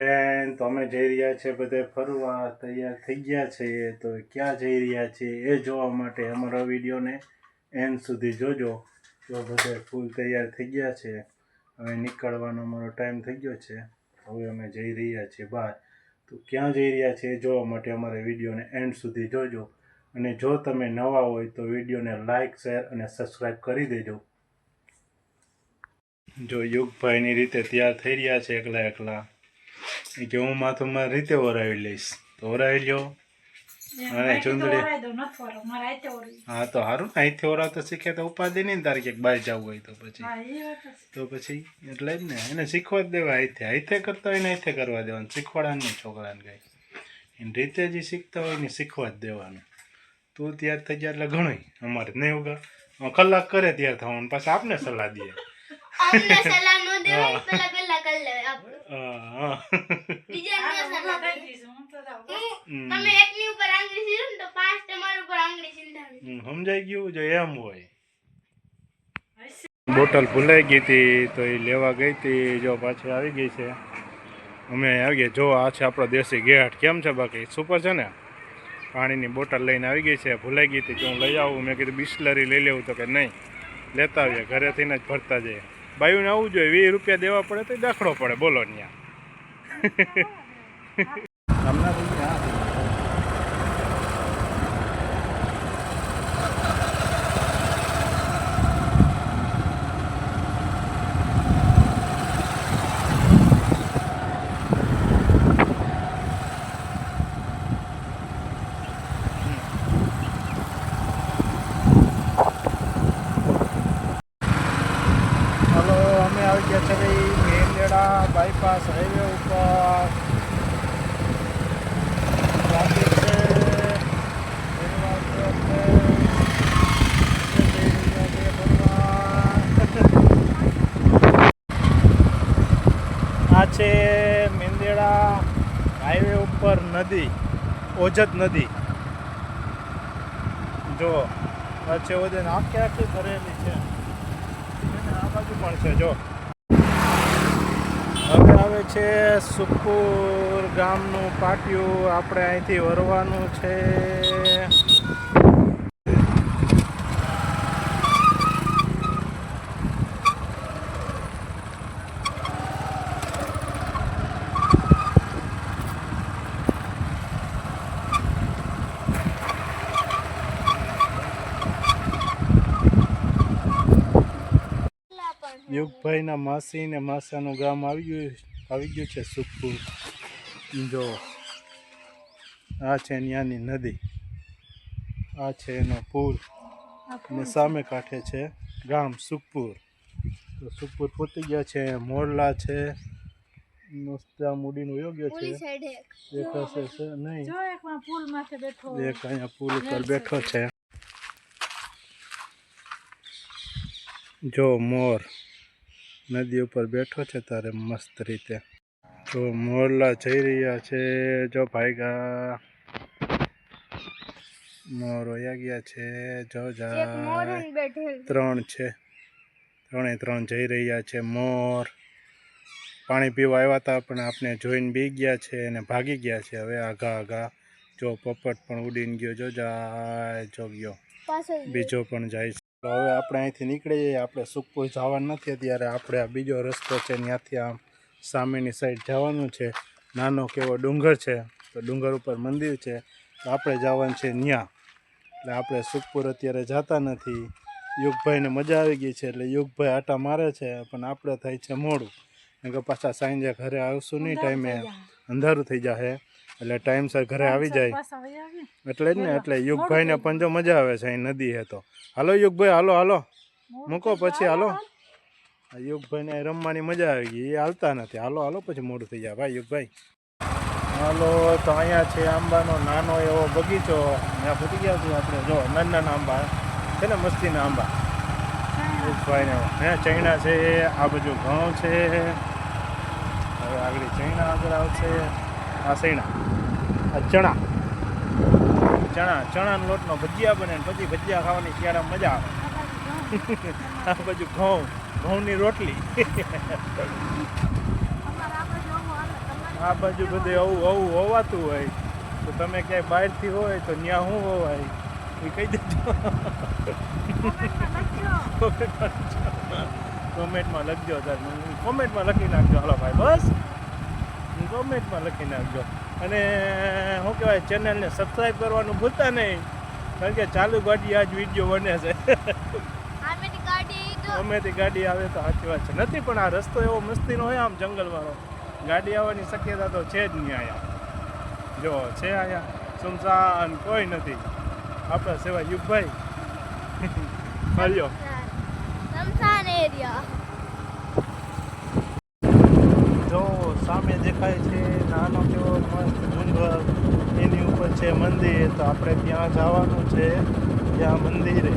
તો અમે જઈ રહ્યા છે બધે ફરવા તૈયાર થઈ ગયા છે. તો ક્યાં જઈ રહ્યા છે એ જોવા માટે અમારા વિડીયોને એન્ડ સુધી જોજો. તો બધે ફૂલ તૈયાર થઈ ગયા છે. હવે નીકળવાનો અમારો ટાઈમ થઈ ગયો છે. હવે અમે જઈ રહ્યા છીએ બહાર. તો ક્યાં જઈ રહ્યા છે એ જોવા માટે અમારા વિડીયોને એન્ડ સુધી જોજો. અને જો તમે નવા હોય તો વિડીયોને લાઇક શેર અને સબસ્ક્રાઈબ કરી દેજો. જો યુગભાઈની રીતે તૈયાર થઈ રહ્યા છે એકલા એકલા. કે હું માથું મારી રીતે ઓરાવી લઈશ. તો ઓરાવી લ્યો. અને ચુંદડી હા તો સારું ને અહીંથી ઓરાવતો શીખે તો ઉપાધિ નહીં ને તારે ક્યાંક બહાર જવું હોય તો પછી એટલે જ ને એને શીખવા જ દેવા. અહીંથી કરતા હોય ને અહીંથી કરવા દેવાનું. શીખવાડવાનું નહીં છોકરાને કંઈ. એની રીતે જે શીખતા હોય ને શીખવા જ દેવાનું. તું તૈયાર થઈ જાય એટલે ઘણું અમારે નહીં ઉગા કલાક કરે તૈયાર થવાનું પાછા આપને સલાહ દે. સમજાઈ ગયું જો એમ હોય. બોટલ ભૂલાઈ ગઈ હતી તો એ લેવા ગઈ હતી. જો પાછી આવી ગઈ છે. અમે આવી ગયા. જો આ છે આપણો દેશી ગેટ. કેમ છે બાકી સુપર છે ને. પાણીની બોટલ લઈને આવી ગઈ છે. ભૂલાઈ ગઈ હતી કે હું લઈ આવું. મેં કીધું બિસ્લરી લઈ લેવું તો કે નહીં લેતા આવીએ ઘરેથી જ ભરતા જઈએ. બાયુને આવવું જોઈએ. 20 રૂપિયા દેવા પડે તો દાખલો પડે. બોલો ત્યાં મેંદેડા બાયપાસ હાઈવે ઉપર ટ્રાફિક છે. આ છે મેંદેડા હાઈવે ઉપર નદી ઓજત નદી. જો આ છે ઓજત આખી ભરેલી છે. આ બાજુ પણ છે. જો હવે આવે છે સુખપુર ગામનું પાટિયું. આપણે અહીંથી વરવાનું છે. યુગભાઈના માસી ને માસાનું ગામ આવી ગયું છે સુખપુર. જો આ છે ત્યાંની નદી. આ છે એનો પુલ અને સામે કાંઠે છે ગામ સુખપુર. તો સુખપુર પહોંચી ગયા છે. મોરલા છે મસ્ત મૂડીનું યોગ્ય છે. દેખાશે છે નહીં. એક અહીંયા પુલ ઉપર બેઠો છે. જો મોર નદી ઉપર બેઠો છે તારે મસ્ત રીતે. તો મોરલા જઈ રહ્યા છે. જો ભાઈગા મોર વયા ગયા છે. જો જાય 3 છે. 3 જઈ રહ્યા છે મોર. પાણી પીવા આવ્યા હતા પણ આપણે જોઈને બી ગયા છે અને ભાગી ગયા છે. હવે આગા જો પોપટ પણ ઉડીને ગયો. જો જાય જો ગયો. બીજો પણ જાય છે. હવે આપણે અહીંથી નીકળી જઈએ. આપણે સુખપુર જવાનું નથી અત્યારે. આપણે આ બીજો રસ્તો છે ત્યાંથી આમ સામેની સાઈડ જવાનું છે. નાનો કેવો ડુંગર છે. તો ડુંગર ઉપર મંદિર છે. તો આપણે જવાનું છે ત્યાં. એટલે આપણે સુખપુર અત્યારે જતા નથી. યુગભાઈને મજા આવી ગઈ છે એટલે યુગભાઈ આટા મારે છે. પણ આપણે થાય છે મોડું. કેમ કે પાછા સાંજે ઘરે આવશું નહીં. ટાઈમે અંધારું થઈ જશે એટલે ટાઈમસર ઘરે આવી જાય એટલે જ ને. એટલે યુગભાઈને પણ જો મજા આવે છે અહીં નદી હે તો. હાલો યુગભાઈ હાલો મૂકો પછી હાલો. યુગભાઈને રમવાની મજા આવી ગઈ. એ હાલતા નથી. હાલો પછી મોડું થઈ જાય ભાઈ યુગભાઈ. હાલો તો અહીંયા છે આંબાનો નાનો એવો બગીચો. ત્યાં ફૂટી ગયા છે આપણે. જો નાના આંબા છે ને મસ્તીના આંબા. યુગભાઈને હે ચૈણા છે. આ બાજુ ઘઉં છે. હવે આગળ ચૈણા આગળ આવશે. આ સૈણા આ ચણાનો લોટનો ભજીયા બને ને પછી ભજીયા ખાવાની શિયાળામાં મજા આવે. આ બાજુ ઘઉંની રોટલી. આ બાજુ બધે આવું આવું હોવાતું હોય તો તમે ક્યાંય બહારથી હોય તો ત્યાં શું હોવાય એ કહી દેજો. કોમેન્ટમાં લખજો કોમેન્ટમાં લખી નાખજો. હાલો ભાઈ બસ કોમેન્ટમાં લખી નાખજો. અને શું કહેવાય ચેનલને સબસ્ક્રાઈબ કરવાનું ભૂલતા નહીં કારણ કે ચાલુ ગાડી આજ વિડીયો બને છે. ગમેથી ગાડી આવે તો સાચી વાત છે નથી પણ આ રસ્તો એવો મસ્તીનો હોય આમ જંગલવાળો ગાડી આવવાની શક્યતા તો છે જ નહીં. અહીંયા જો છે અહીંયા સુમસાન કોઈ નથી આપણા સિવાય યુગભાઈ હાલ્યો સુમસાન એરિયા. જો સામે દેખાય છે નાનો કેવો મસ્ત ડુંગર એની ઉપર છે મંદિર તો આપણે ત્યાં જવાનું છે ત્યાં મંદિરે.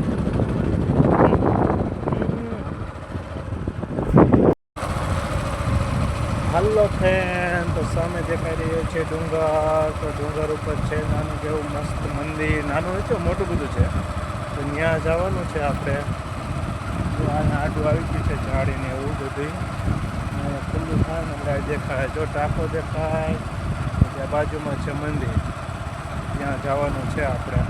હાલો ફ્રેન્ડ તો સામે દેખાઈ રહ્યો છે ડુંગર તો ડુંગર ઉપર છે નાનું કેવું મસ્ત મંદિર નાનું નથી મોટું બધું છે તો ત્યાં જવાનું છે આપણે. આડું આવી ગયું છે ઝાડીને એવું બધું ખુલ્લું થાય ને આપણે દેખાય જો ટાંકો દેખાય ત્યાં બાજુમાં છે મંદિર ત્યાં જવાનું છે આપણે.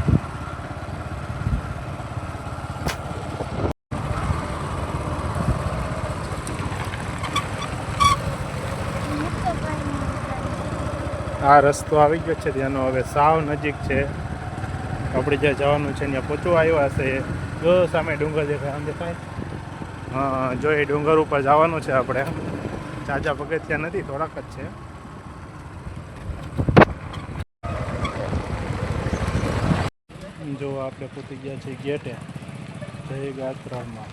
આ રસ્તો આવી ગયો છે ત્યાંનો હવે સાવ નજીક છે આપણે જ્યાં જવાનું છે ત્યાં પહોંચવા આવ્યા છે. જો સામે ડુંગર દેખાય આમ દેખાય હા જો એ ડુંગર ઉપર જવાનું છે આપણે. ઝાઝા પગથિયા નથી થોડાક જ છે. જો આપણે પહોંચી ગયા છીએ ગેટે જય ગાત્રામાં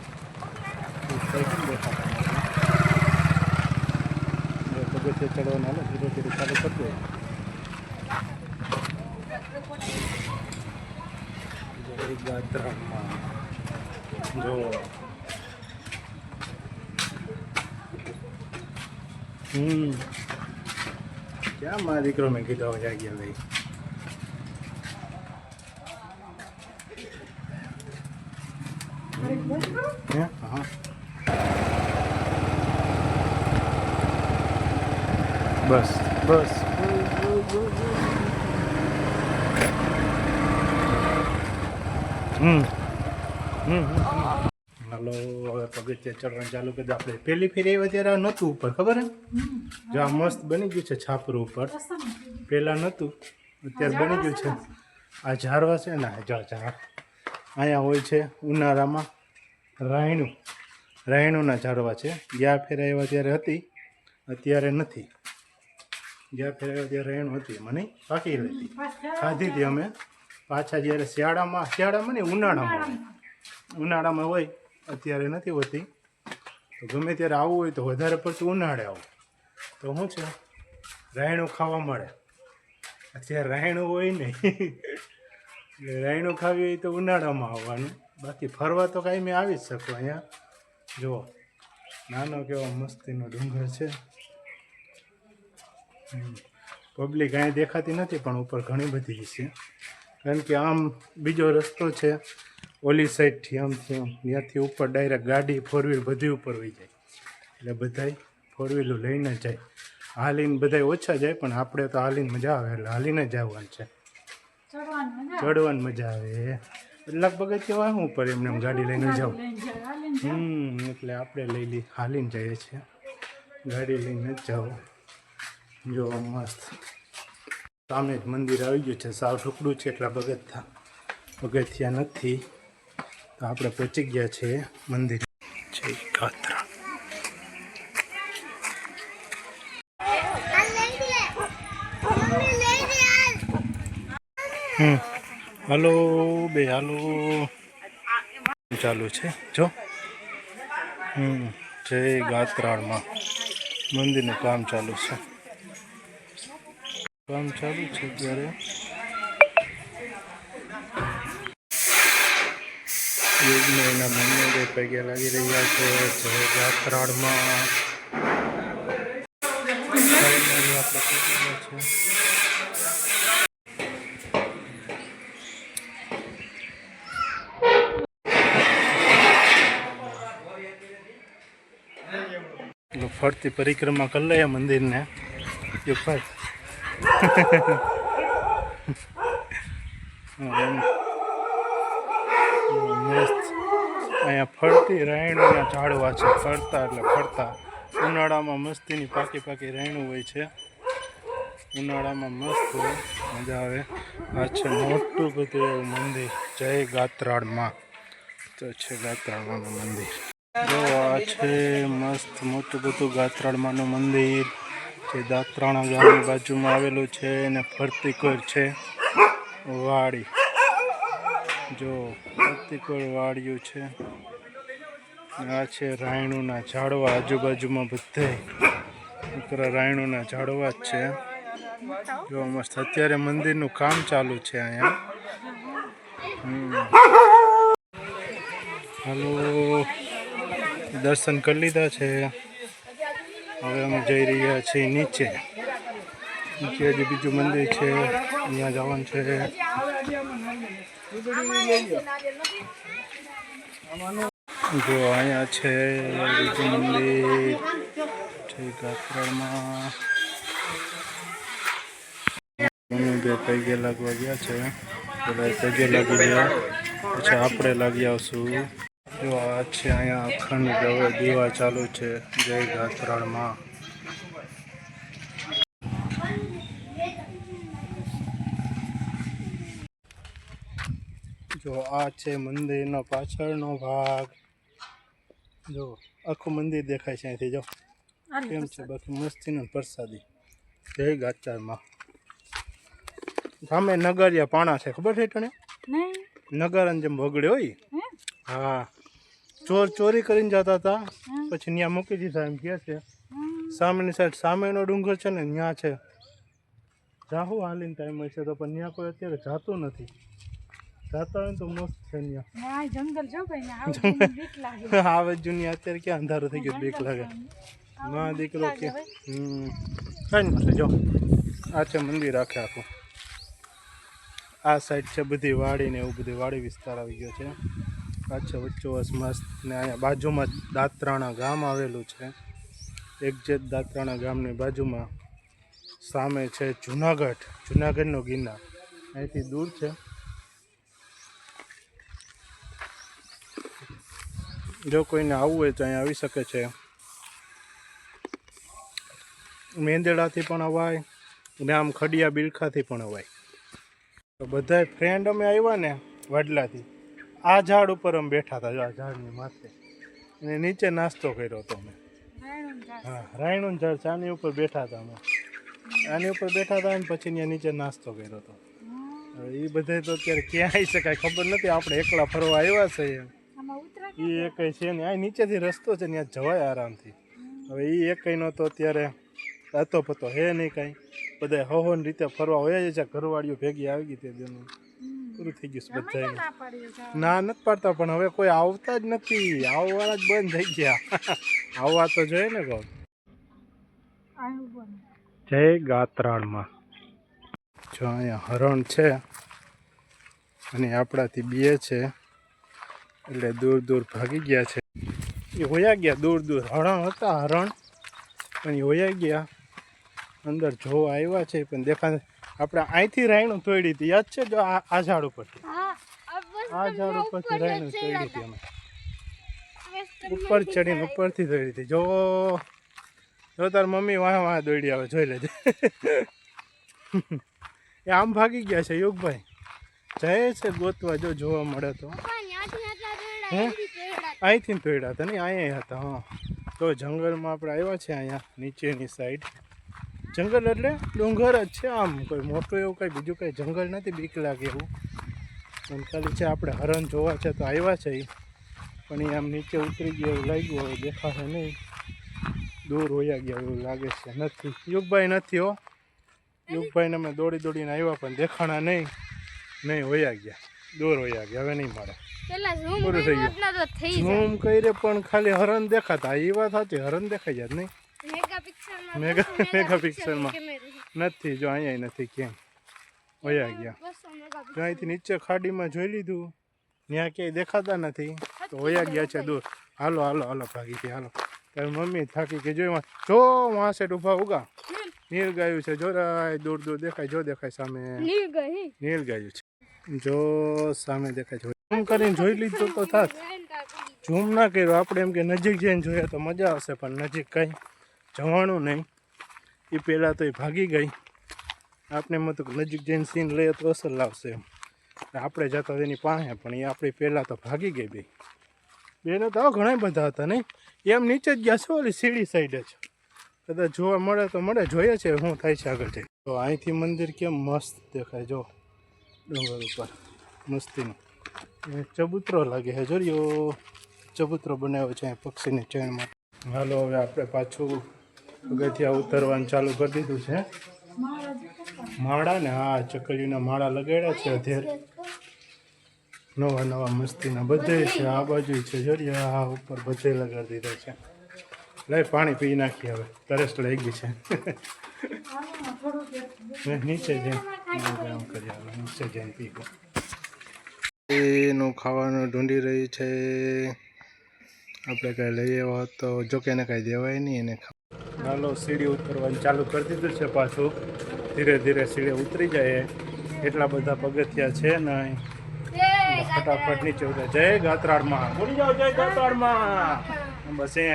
પગથિયા ચડવાના હાલો ધીરે ધીરે ચાલુ કરી દો. જય ગાત્રામાં જો ક્યાં મારા દીકરો મેં કીધો હવે ગયા ભાઈ. હા બસ બસ હાલો હવે પગથિયા ચડવાનું ચાલુ કરી દો. આપણે પહેલી ફેરી આવ્યા ત્યારે નહોતું ઉપર ખબર હે જો આ મસ્ત બની ગયું છે છાપરું ઉપર પહેલાં નહોતું અત્યારે બની ગયું છે. આ ઝાડવા છે ને જો ઝાડ અહીંયા હોય છે ઉનાળામાં રાયણુંના ઝાડવા છે. ગયા ફેર આવ્યા ત્યારે હતી અત્યારે નથી. ગયા ફેર આવ્યા ત્યારે રાયણું હતી મને પાકી હતી ખાધી હતી અમે. પાછા જ્યારે શિયાળામાં ને ઉનાળામાં હોય અત્યારે નથી હોતી તો ગમે ત્યારે આવવું હોય તો વધારે પડતું ઉનાળે આવું તો શું છે રાયણું ખાવા મળે. અત્યારે રાયણું હોય નહીં રાયણું ખાવી હોય તો ઉનાળામાં આવવાનું બાકી ફરવા તો કાંઈ મેં આવી જ શકું. અહીંયા જુઓ નાનો કેવો મસ્તીનો ડુંગર છે. પબ્લિક અહીંયા દેખાતી નથી પણ ઉપર ઘણી બધી છે કારણ કે આમ બીજો રસ્તો છે ઓલી સાઈડથી આમથી આમ ત્યાંથી ઉપર ડાયરેક્ટ ગાડી ફોર વ્હીલ બધી ઉપર વહી જાય એટલે બધાય ફોર વ્હીલો લઈને જાય. હાલીને બધાય ઓછા જાય પણ આપણે તો હાલીને મજા આવે એટલે હાલીને જ આવવાનું છે. ચડવાની મજા આવે લગભગ કેવા હું ઉપર એમને ગાડી લઈને જાઉં એટલે આપણે લઈ હાલીને જઈએ છીએ ગાડી લઈને જ જાઓ. જો મસ્ત સામે જ મંદિર આવી ગયું છે સાવ ટુકડું છે એટલા પગથિયા નથી તો આપણે પહોંચી ગયા છીએ મંદિર છે ગાત્રા. હાલો બે હાલો ચાલુ છે જો જય ગાત્રાળમાં મંદિરનું કામ ચાલુ છે. ત્યારે યોગને એના મમ્મીને પગે લાગી રહ્યા છે જય ગાત્રાળમાં. ફરતી પરિક્રમા કરી લઈએ મંદિરને યુગભાઈ મસ્ત અહીંયા ફરતી રાયણોના ઝાડવા છે. ફરતા એટલે ફરતા ઉનાળામાં મસ્તીની પાકી પાકી રાયણું હોય છે. ઉનાળામાં મસ્ત હોય, મજા આવે. આ છે મોટું બધું એવું મંદિર જય ગાત્રાળમાં. તો છે ગાત્રાળમાનું મંદિર. જો આ છે મસ્ત મોટું બધું ગાત્રાળમાનું મંદિર જે દાત્રાણા ગામની બાજુમાં આવેલું છે. અને ફરતી કોર છે વાડી. જો ફરતી કોર વાડિયું છે. આ છે રાયણુના ઝાડવા. આજુબાજુમાં બધે રાયણુના ઝાડવા જ છે. જો મસ્ત અત્યારે મંદિરનું કામ ચાલુ છે અહીંયા. હાલો, દર્શન કરી લીધા છે. હવે અમે જઈ રહ્યા છીએ નીચે. નીચે હજી બીજું મંદિર છે, અહીંયા જવાનું છે. જો અહીંયા છે બીજું મંદિર છે ગાત્રાળમાં. મમ્મી બે પૈગે લાગવા ગયા છે. પેલા પૈગે લાગી ગયા, પછી આપણે લાગી આવશું. જો આ છે અહીંયા અખંડ દીવા ચાલુ છે જય ગાત્રાળમાં. જો આ છે મંદિરનો પાછળનો ભાગ. જો આખું મંદિર દેખાય છે અહીંથી. જો કેમ છે બાકી મસ્તીનો પ્રસાદી જય ગાત્રાળમાં. સામે નગરિયા પાણા છે, ખબર છે તને? નગરન જેમ બગડ્યો હોય. હા, ચોરી કરીને જતા હતા, પછી ત્યાં મૂકી દીધા એમ કહે છે. સામેની સાઈડ સામેનો ડુંગર છે ને, ત્યાં છે. જાહું હાલીને ટાઈમ હશે તો, પણ ત્યાં કોઈ અત્યારે જાતું નથી. જાતા હોય ને તો મસ્ત છે ત્યાં આવે જૂની. અત્યારે ક્યાં અંધારું થઈ ગયું, બીક લાગે. માં દીકરો કે કઈ નથી. જો આ છે મંદિર આખે આખું. આ સાઈડ છે બધી વાડી ને એવું બધી વાડી વિસ્તાર આવી ગયો છે. આ છે વચ્ચોવચ મસ્ત. ને અહીંયા બાજુમાં દાત્રાણા ગામ આવેલું છે. એક્ઝેક્ટ દાત્રાણા ગામની બાજુમાં સામે છે જુનાગઢ. જુનાગઢનો ગિરનાર અહીંથી દૂર છે. જો કોઈને આવવું હોય તો અહીંયા આવી શકે છે. મેંદેડાથી પણ અવાય ને આમ ખડિયા બિલખાથી પણ અવાય. તો બધા ફ્રેન્ડ અમે આવ્યા ને વડલાથી, આ ઝાડ ઉપર અમે બેઠા હતા. આ ઝાડની માથે અને નીચે નાસ્તો કર્યો હતો અમે. હા, રાયણું ઝાડ છે, આની ઉપર બેઠા હતા અમે. આની ઉપર બેઠા હતા અને પછી ત્યાં નીચે નાસ્તો કર્યો હતો. હવે એ બધા તો અત્યારે ક્યાં આવી શકાય ખબર નથી. આપણે એકલા ફરવા આવ્યા છે એ એકઈ છે ને. આ નીચેથી રસ્તો છે ત્યાં જવાય આરામથી. હવે એ એકઈ નહોતો અત્યારે, હતો પતો હે નહીં કાંઈ. બધા હહોની રીતે ફરવા હોય છે. ઘરવાળીઓ ભેગી આવી ગઈ તે દેનું પૂરું થઈ ગયું છે બધાને. ના નથી પાડતા, પણ હવે કોઈ આવતા જ નથી. આવવાના જ બંધ થઈ ગયા. આવવા તો જોઈએ ને કહું. જય ગાત્રાળમાં. જો અહીંયા હરણ છે અને આપણાથી બે છે એટલે દૂર દૂર ભાગી ગયા છે. એ હોયા ગયા દૂર દૂર. હરણ હતા હરણ, પણ એ હોયા ગયા. અંદર જોવા આવ્યા છે પણ દેખા. આપણે અહીંથી રાયણું તોડી હતી, યાદ છે? જો આ ઝાડ ઉપરથી, આ ઝાડ ઉપરથી રાયણું તોડી હતી અમે. ઉપર ચડીને ઉપરથી તોડી હતી. જો તાર મમ્મી વાહ વાહ દોડી આવે, જોઈ લેજે. એ આમ ભાગી ગયા છે યુગભાઈ. જાય છે ગોતવા, જો જોવા મળે તો. હે, અહીંથી તોડ્યા હતા ને, અહીંયા હતા. હા, તો જંગલમાં આપણે આવ્યા છે. અહીંયા નીચેની સાઈડ જંગલ એટલે ડુંગર જ છે. આમ કોઈ મોટું એવું કંઈ બીજું કંઈ જંગલ નથી, બીક લાગે એવું. એમ ખાલી છે આપણે હરણ જોવા છે તો આવ્યા છે એ. પણ એ આમ નીચે ઉતરી ગયા એવું લાગ્યું. હવે દેખાશે નહીં, દૂર હોયા ગયા એવું લાગે છે. નથી યુગભાઈ, નથી હો. યુગભાઈને અમે દોડી દોડીને આવ્યા પણ દેખાણા નહીં. હોયા ગયા, દૂર હોયા ગયા. હવે નહીં મળે, પૂરું થઈ ગયું. ઝૂમ કરે પણ ખાલી હરણ દેખાતા. એ વાત સાચી, હરણ દેખાઈ જાય નહીં. મેગાપિક્સલમાં નથી. જો અહીંયા નથી, કેમ વયા ગયા. જો અહીંથી નીચે ખાડીમાં જોઈ લીધું, ત્યાં ક્યાંય દેખાતા નથી તો વયા ગયા છે દૂર. હાલો હાલો હાલો ભાગી ગયા. હાલો, તારી મમ્મી થાકી કે જો વાં સેટ ઊભા ઉગા. નીલગાયું છે જોરાય દૂર દૂર દેખાય જો દેખાય સામે નીલ ગઈ નીલગાયું છે જો સામે દેખાય છે ઝૂમ કરીને જોઈ લીધું તો થાત ઝૂમ ના કર્યું આપણે એમ કે નજીક જઈને જોઈએ તો મજા આવશે પણ નજીક કંઈ જવાનું નહીં એ પહેલાં તો એ ભાગી ગઈ આપણે એમ હતું કે નજીક જઈને સીન લઈએ તો અસર લાવશે એમ આપણે જતા એની પાસે પણ એ આપણી પહેલાં તો ભાગી ગઈ બેને તો ઘણા બધા હતા નહીં એમ નીચે જ ગયા છો ઓલી સીડી સાઈડે જ કદાચ જોવા મળે તો મળે જોઈએ છે શું થાય છે આગળ જઈ તો અહીંથી મંદિર કેમ મસ્ત દેખાય જો ડુંગર ઉપર મસ્તીનું એ ચબૂતરો લાગે છે જોયો ચબૂતરો બનાવ્યો છે પક્ષીની ચેણમાં હાલો હવે આપણે પાછું પગથિયા ઉતરવાનું ચાલુ કરી દીધું છે માળા ને હા ચકલીના માળા લગાડ્યા છે અધેર નવા નવા મસ્તીના બધે છે આ બાજુ છે જોઈ આ ઉપર બધે લગાડી દીધા છે લઈ પાણી પી નાખીએ હવે તરસ લઈ ગઈ છે નીચે જઈને આમ કરી આવે નીચે જઈને પી ગયો એનું ખાવાનું ઢૂંઢી રહી છે આપણે કાંઈ લઈ આવ્યા તો જો કે એને કાંઈ દેવાય નહીં એને હાલો સીડી ઉતરવાનું ચાલુ કરી દીધું છે પાછું ધીરે ધીરે સીડી ઉતરી જાય એટલા બધા પગથિયા છે નહીં ફટાફટ નીચે ઉતરે જય ગાત્રાળમાં બોલી જાઓ જય ગાત્રાળમાં બસ એ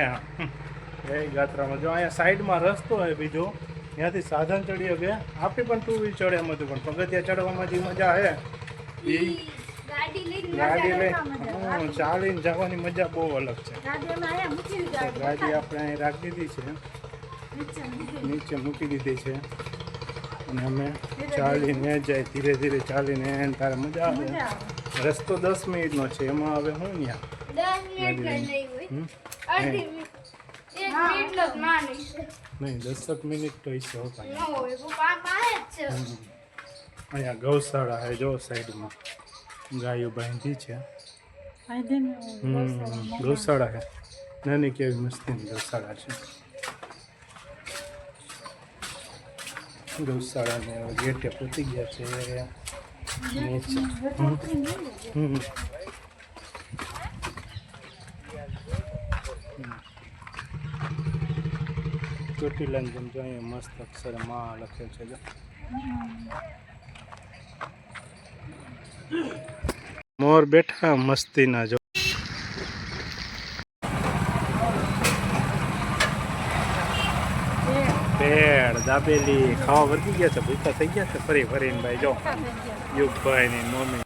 જય ગાત્રામાં જો અહીંયા સાઈડમાં રસ્તો હોય બીજો ત્યાંથી સાધન ચડી શકે આપણે પણ ટુ વ્હીલ ચડે એમ હતું પણ પગથિયા ચડવામાં જે મજા આવે એ ગાડી લઈ ચાલીને જવાની મજા બહુ અલગ છે ગાડી આપણે અહીં રાખી દીધી છે નીચે મૂકી દીધી છે અને અમે ચાલીને જાય ધીરે ધીરે ચાલીને તારે મજા આવે રસ્તો 10 મિનિટનો છે એમાં હવે હું નહીં 10 મિનિટ તો હશે અહીંયા ગૌશાળા છે જો સાઈડમાં ગાયો બાંધી છે ગૌશાળા છે નાની કેવી મસ્તીની ગૌશાળા છે ગૌશાળાને ગેટે પહોંચી ગયા છે નીચે ચોટીલાની જેમ જો અહીંયા મસ્ત અક્ષરે માં લખેલ છે જો મોર બેઠા મસ્તીના જો પેડ દાબેલી ખાવા વધી ગયા છે ભૂખા થઈ ગયા છે ફરી ફરીને ભાઈ જો યુગભાઈ ની મમ્મી